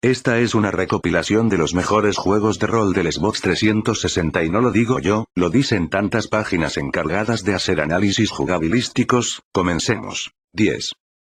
Esta es una recopilación de los mejores juegos de rol del Xbox 360 y no lo digo yo, lo dicen tantas páginas encargadas de hacer análisis jugabilísticos. Comencemos. 10.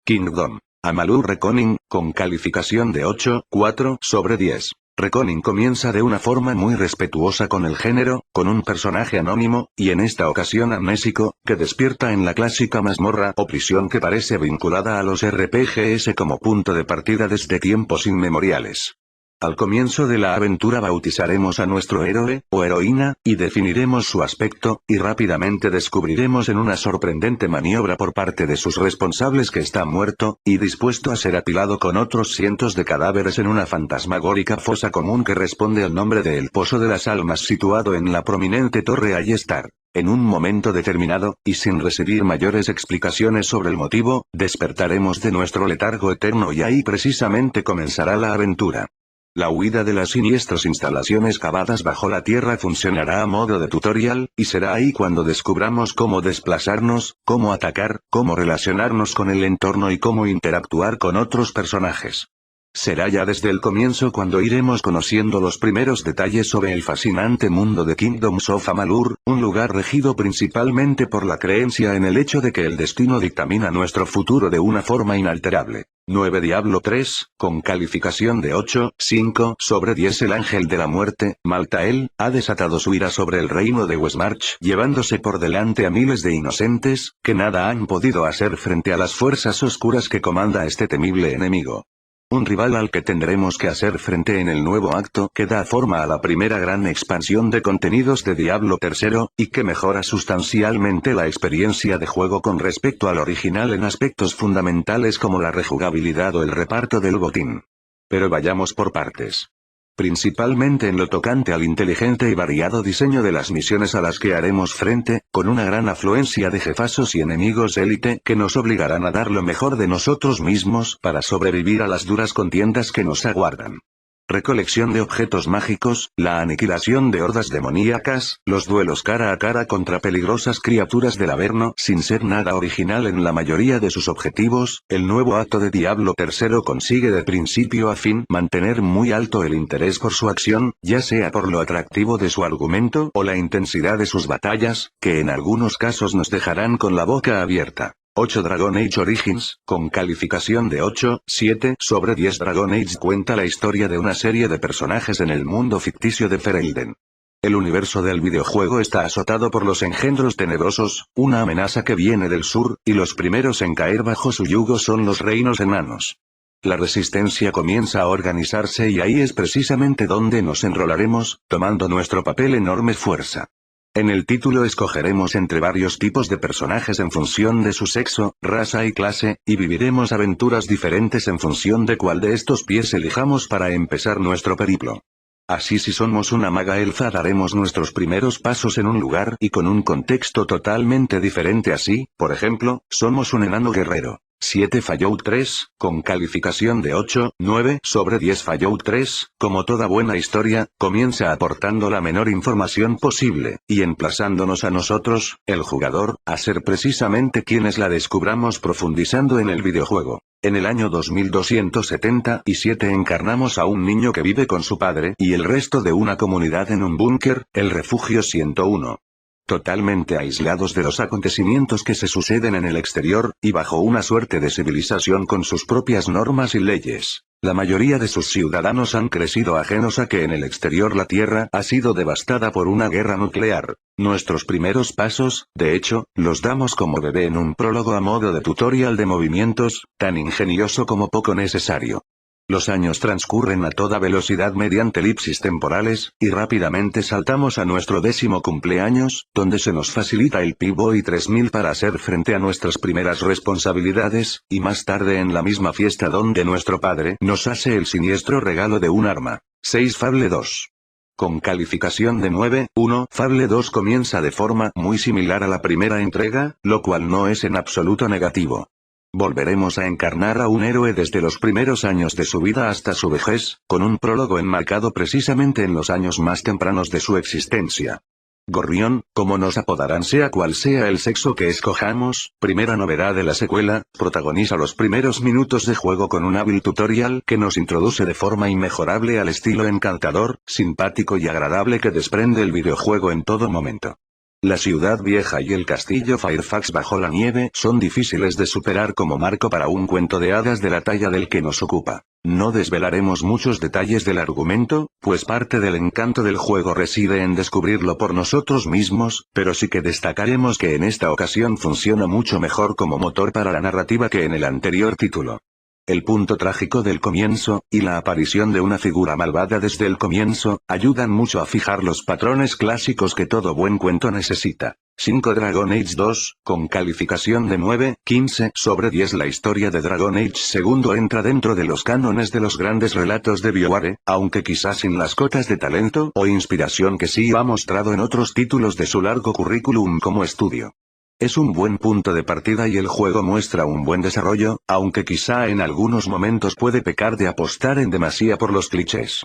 Kingdom. Amalur Reckoning, con calificación de 8,4 sobre 10. Reckoning comienza de una forma muy respetuosa con el género, con un personaje anónimo, y en esta ocasión amnésico, que despierta en la clásica mazmorra o prisión que parece vinculada a los RPGs como punto de partida desde tiempos inmemoriales. Al comienzo de la aventura bautizaremos a nuestro héroe, o heroína, y definiremos su aspecto, y rápidamente descubriremos en una sorprendente maniobra por parte de sus responsables que está muerto, y dispuesto a ser apilado con otros cientos de cadáveres en una fantasmagórica fosa común que responde al nombre de El Pozo de las Almas situado en la prominente Torre Ayestar. En un momento determinado, y sin recibir mayores explicaciones sobre el motivo, despertaremos de nuestro letargo eterno y ahí precisamente comenzará la aventura. La huida de las siniestras instalaciones cavadas bajo la tierra funcionará a modo de tutorial, y será ahí cuando descubramos cómo desplazarnos, cómo atacar, cómo relacionarnos con el entorno y cómo interactuar con otros personajes. Será ya desde el comienzo cuando iremos conociendo los primeros detalles sobre el fascinante mundo de Kingdoms of Amalur, un lugar regido principalmente por la creencia en el hecho de que el destino dictamina nuestro futuro de una forma inalterable. 9 Diablo 3, con calificación de 8,5 sobre 10. El ángel de la muerte, Maltael, ha desatado su ira sobre el reino de Westmarch, llevándose por delante a miles de inocentes, que nada han podido hacer frente a las fuerzas oscuras que comanda este temible enemigo. Un rival al que tendremos que hacer frente en el nuevo acto que da forma a la primera gran expansión de contenidos de Diablo III, y que mejora sustancialmente la experiencia de juego con respecto al original en aspectos fundamentales como la rejugabilidad o el reparto del botín. Pero vayamos por partes. Principalmente en lo tocante al inteligente y variado diseño de las misiones a las que haremos frente, con una gran afluencia de jefazos y enemigos élite que nos obligarán a dar lo mejor de nosotros mismos para sobrevivir a las duras contiendas que nos aguardan. Recolección de objetos mágicos, la aniquilación de hordas demoníacas, los duelos cara a cara contra peligrosas criaturas del Averno sin ser nada original en la mayoría de sus objetivos. El nuevo acto de Diablo III consigue de principio a fin mantener muy alto el interés por su acción, ya sea por lo atractivo de su argumento o la intensidad de sus batallas, que en algunos casos nos dejarán con la boca abierta. 8 Dragon Age Origins, con calificación de 8,7 sobre 10. Dragon Age cuenta la historia de una serie de personajes en el mundo ficticio de Ferelden. El universo del videojuego está azotado por los engendros tenebrosos, una amenaza que viene del sur, y los primeros en caer bajo su yugo son los reinos enanos. La resistencia comienza a organizarse y ahí es precisamente donde nos enrolaremos, tomando nuestro papel enorme fuerza. En el título escogeremos entre varios tipos de personajes en función de su sexo, raza y clase, y viviremos aventuras diferentes en función de cuál de estos pies elijamos para empezar nuestro periplo. Así si somos una maga elfa daremos nuestros primeros pasos en un lugar y con un contexto totalmente diferente así, por ejemplo, somos un enano guerrero. 7 Fallout 3, con calificación de 8,9 sobre 10. Fallout 3, como toda buena historia, comienza aportando la menor información posible, y emplazándonos a nosotros, el jugador, a ser precisamente quienes la descubramos profundizando en el videojuego. En el año 2277 encarnamos a un niño que vive con su padre y el resto de una comunidad en un búnker, el Refugio 101. Totalmente aislados de los acontecimientos que se suceden en el exterior, y bajo una suerte de civilización con sus propias normas y leyes. La mayoría de sus ciudadanos han crecido ajenos a que en el exterior la Tierra ha sido devastada por una guerra nuclear. Nuestros primeros pasos, de hecho, los damos como bebé en un prólogo a modo de tutorial de movimientos, tan ingenioso como poco necesario. Los años transcurren a toda velocidad mediante elipsis temporales, y rápidamente saltamos a nuestro 10º cumpleaños, donde se nos facilita el P-Boy 3000 para hacer frente a nuestras primeras responsabilidades, y más tarde en la misma fiesta donde nuestro padre nos hace el siniestro regalo de un arma. 6 Fable 2. Con calificación de 9,1, Fable 2 comienza de forma muy similar a la primera entrega, lo cual no es en absoluto negativo. Volveremos a encarnar a un héroe desde los primeros años de su vida hasta su vejez, con un prólogo enmarcado precisamente en los años más tempranos de su existencia. Gorrión, como nos apodarán sea cual sea el sexo que escojamos, primera novedad de la secuela, protagoniza los primeros minutos de juego con un hábil tutorial que nos introduce de forma inmejorable al estilo encantador, simpático y agradable que desprende el videojuego en todo momento. La ciudad vieja y el castillo Fairfax bajo la nieve son difíciles de superar como marco para un cuento de hadas de la talla del que nos ocupa. No desvelaremos muchos detalles del argumento, pues parte del encanto del juego reside en descubrirlo por nosotros mismos, pero sí que destacaremos que en esta ocasión funciona mucho mejor como motor para la narrativa que en el anterior título. El punto trágico del comienzo, y la aparición de una figura malvada desde el comienzo, ayudan mucho a fijar los patrones clásicos que todo buen cuento necesita. 5 Dragon Age 2, con calificación de 9,15 sobre 10. La historia de Dragon Age II entra dentro de los cánones de los grandes relatos de BioWare, aunque quizás sin las cotas de talento o inspiración que sí ha mostrado en otros títulos de su largo currículum como estudio. Es un buen punto de partida y el juego muestra un buen desarrollo, aunque quizá en algunos momentos puede pecar de apostar en demasía por los clichés.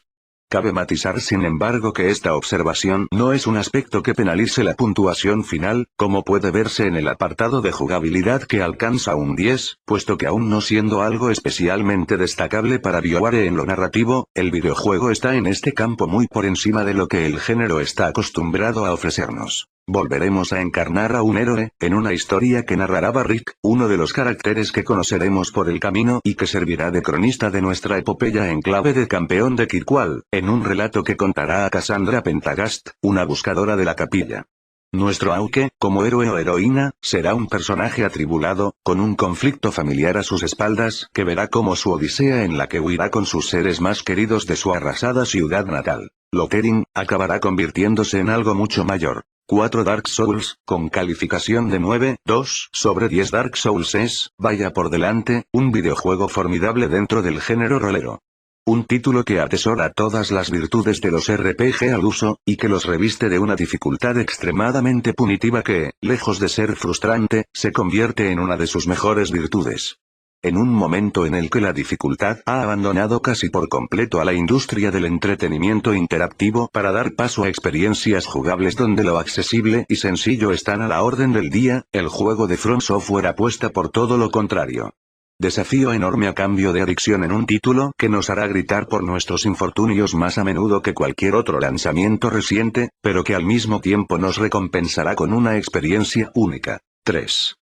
Cabe matizar sin embargo que esta observación no es un aspecto que penalice la puntuación final, como puede verse en el apartado de jugabilidad que alcanza un 10, puesto que aún no siendo algo especialmente destacable para BioWare en lo narrativo, el videojuego está en este campo muy por encima de lo que el género está acostumbrado a ofrecernos. Volveremos a encarnar a un héroe, en una historia que narrará Barrick, uno de los caracteres que conoceremos por el camino y que servirá de cronista de nuestra epopeya en clave de campeón de Kirkwall, en un relato que contará a Cassandra Pentagast, una buscadora de la capilla. Nuestro Auke, como héroe o heroína, será un personaje atribulado, con un conflicto familiar a sus espaldas, que verá como su odisea en la que huirá con sus seres más queridos de su arrasada ciudad natal, Lothering, acabará convirtiéndose en algo mucho mayor. 4 Dark Souls, con calificación de 9,2 sobre 10. Dark Souls es, vaya por delante, un videojuego formidable dentro del género rolero. Un título que atesora todas las virtudes de los RPG al uso, y que los reviste de una dificultad extremadamente punitiva que, lejos de ser frustrante, se convierte en una de sus mejores virtudes. En un momento en el que la dificultad ha abandonado casi por completo a la industria del entretenimiento interactivo para dar paso a experiencias jugables donde lo accesible y sencillo están a la orden del día, el juego de From Software apuesta por todo lo contrario. Desafío enorme a cambio de adicción en un título que nos hará gritar por nuestros infortunios más a menudo que cualquier otro lanzamiento reciente, pero que al mismo tiempo nos recompensará con una experiencia única. 3.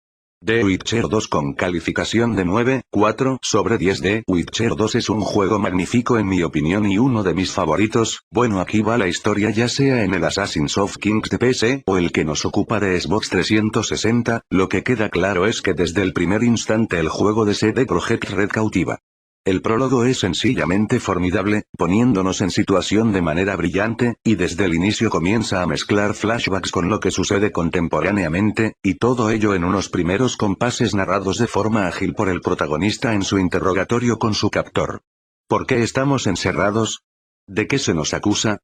The Witcher 2 con calificación de 9,4 sobre 10. The Witcher 2 es un juego magnífico en mi opinión y uno de mis favoritos. Bueno, aquí va la historia, ya sea en el Assassin's Kings de PC o el que nos ocupa de Xbox 360, lo que queda claro es que desde el primer instante el juego de CD Projekt Red cautiva. El prólogo es sencillamente formidable, poniéndonos en situación de manera brillante, y desde el inicio comienza a mezclar flashbacks con lo que sucede contemporáneamente, y todo ello en unos primeros compases narrados de forma ágil por el protagonista en su interrogatorio con su captor. ¿Por qué estamos encerrados? ¿De qué se nos acusa?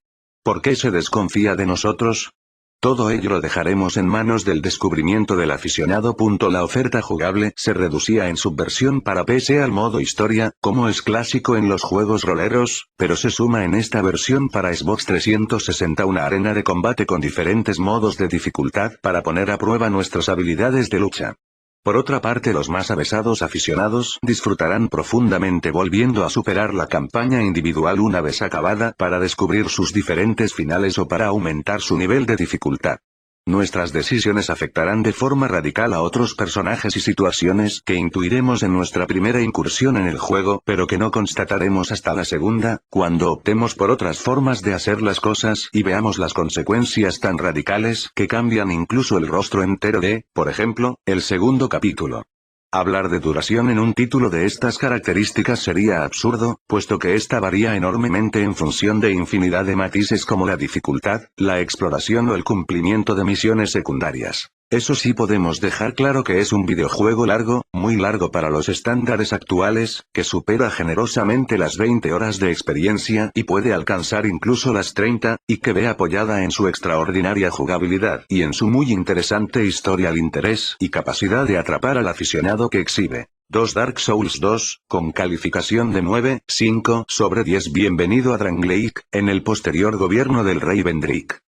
¿Por qué se desconfía de nosotros? Todo ello lo dejaremos en manos del descubrimiento del aficionado. La oferta jugable se reducía en subversión para PC al modo historia, como es clásico en los juegos roleros, pero se suma en esta versión para Xbox 360 una arena de combate con diferentes modos de dificultad para poner a prueba nuestras habilidades de lucha. Por otra parte, los más avesados aficionados disfrutarán profundamente volviendo a superar la campaña individual una vez acabada para descubrir sus diferentes finales o para aumentar su nivel de dificultad. Nuestras decisiones afectarán de forma radical a otros personajes y situaciones que intuiremos en nuestra primera incursión en el juego, pero que no constataremos hasta la segunda, cuando optemos por otras formas de hacer las cosas y veamos las consecuencias tan radicales que cambian incluso el rostro entero de, por ejemplo, el segundo capítulo. Hablar de duración en un título de estas características sería absurdo, puesto que esta varía enormemente en función de infinidad de matices como la dificultad, la exploración o el cumplimiento de misiones secundarias. Eso sí podemos dejar claro que es un videojuego largo, muy largo para los estándares actuales, que supera generosamente las 20 horas de experiencia y puede alcanzar incluso las 30, y que ve apoyada en su extraordinaria jugabilidad y en su muy interesante historial interés y capacidad de atrapar al aficionado que exhibe. 2 Dark Souls 2, con calificación de 9,5 sobre 10. Bienvenido a Drangleic, en el posterior gobierno del rey Vendrick.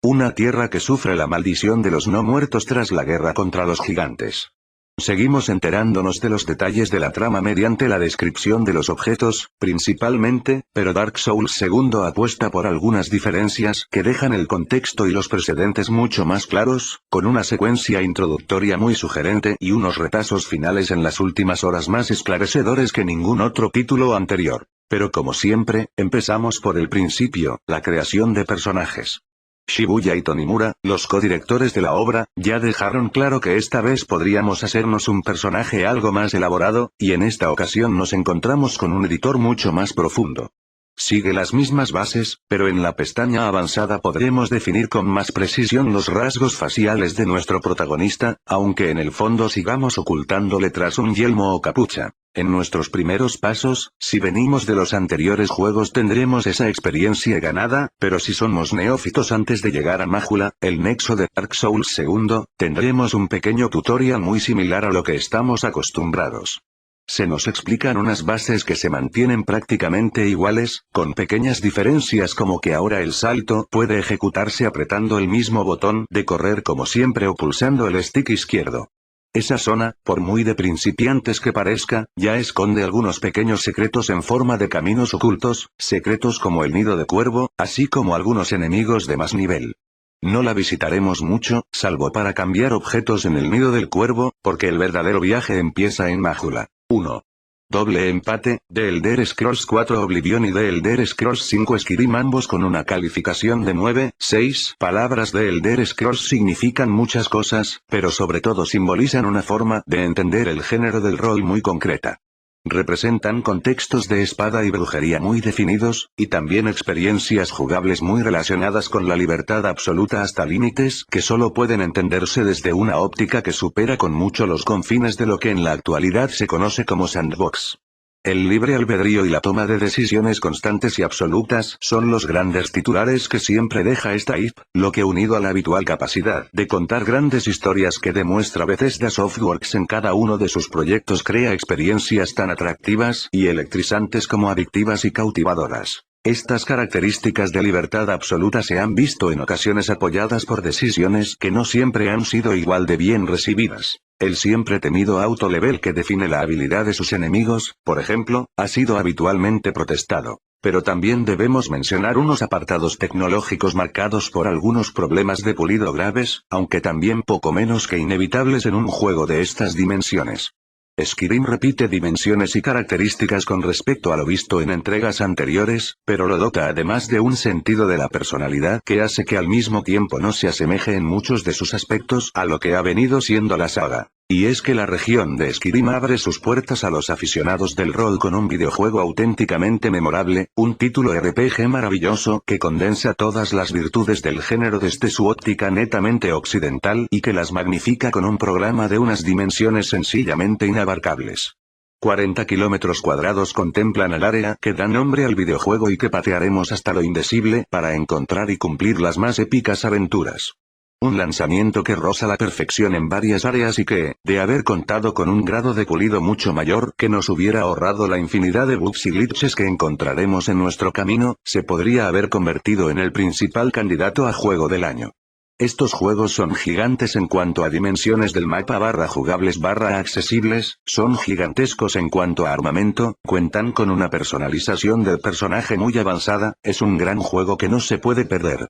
Una tierra que sufre la maldición de los no muertos tras la guerra contra los gigantes. Seguimos enterándonos de los detalles de la trama mediante la descripción de los objetos, principalmente, pero Dark Souls II apuesta por algunas diferencias que dejan el contexto y los precedentes mucho más claros, con una secuencia introductoria muy sugerente y unos retazos finales en las últimas horas más esclarecedores que ningún otro título anterior. Pero como siempre, empezamos por el principio, la creación de personajes. Shibuya y Tonimura, los codirectores de la obra, ya dejaron claro que esta vez podríamos hacernos un personaje algo más elaborado, y en esta ocasión nos encontramos con un editor mucho más profundo. Sigue las mismas bases, pero en la pestaña avanzada podremos definir con más precisión los rasgos faciales de nuestro protagonista, aunque en el fondo sigamos ocultándole tras un yelmo o capucha. En nuestros primeros pasos, si venimos de los anteriores juegos tendremos esa experiencia ganada, pero si somos neófitos antes de llegar a Majula, el nexo de Dark Souls II, tendremos un pequeño tutorial muy similar a lo que estamos acostumbrados. Se nos explican unas bases que se mantienen prácticamente iguales, con pequeñas diferencias como que ahora el salto puede ejecutarse apretando el mismo botón de correr como siempre o pulsando el stick izquierdo. Esa zona, por muy de principiantes que parezca, ya esconde algunos pequeños secretos en forma de caminos ocultos, secretos como el nido de cuervo, así como algunos enemigos de más nivel. No la visitaremos mucho, salvo para cambiar objetos en el nido del cuervo, porque el verdadero viaje empieza en Majula. 1. Doble empate, The Elder Scrolls 4 Oblivion y The Elder Scrolls 5 Skyrim, ambos con una calificación de 9/6. Palabras The Elder Scrolls significan muchas cosas, pero sobre todo simbolizan una forma de entender el género del rol muy concreta. Representan contextos de espada y brujería muy definidos, y también experiencias jugables muy relacionadas con la libertad absoluta hasta límites que solo pueden entenderse desde una óptica que supera con mucho los confines de lo que en la actualidad se conoce como sandbox. El libre albedrío y la toma de decisiones constantes y absolutas son los grandes titulares que siempre deja esta IP, lo que unido a la habitual capacidad de contar grandes historias que demuestra Bethesda Softworks en cada uno de sus proyectos crea experiencias tan atractivas y electrizantes como adictivas y cautivadoras. Estas características de libertad absoluta se han visto en ocasiones apoyadas por decisiones que no siempre han sido igual de bien recibidas. El siempre temido auto-level que define la habilidad de sus enemigos, por ejemplo, ha sido habitualmente protestado. Pero también debemos mencionar unos apartados tecnológicos marcados por algunos problemas de pulido graves, aunque también poco menos que inevitables en un juego de estas dimensiones. Skyrim repite dimensiones y características con respecto a lo visto en entregas anteriores, pero lo dota además de un sentido de la personalidad que hace que al mismo tiempo no se asemeje en muchos de sus aspectos a lo que ha venido siendo la saga. Y es que la región de Skyrim abre sus puertas a los aficionados del rol con un videojuego auténticamente memorable, un título RPG maravilloso que condensa todas las virtudes del género desde su óptica netamente occidental y que las magnifica con un programa de unas dimensiones sencillamente inabarcables. 40 kilómetros cuadrados contemplan el área que da nombre al videojuego y que patearemos hasta lo indecible para encontrar y cumplir las más épicas aventuras. Un lanzamiento que roza la perfección en varias áreas y que, de haber contado con un grado de pulido mucho mayor que nos hubiera ahorrado la infinidad de bugs y glitches que encontraremos en nuestro camino, se podría haber convertido en el principal candidato a juego del año. Estos juegos son gigantes en cuanto a dimensiones del mapa /jugables /accesibles, son gigantescos en cuanto a armamento, cuentan con una personalización del personaje muy avanzada, es un gran juego que no se puede perder.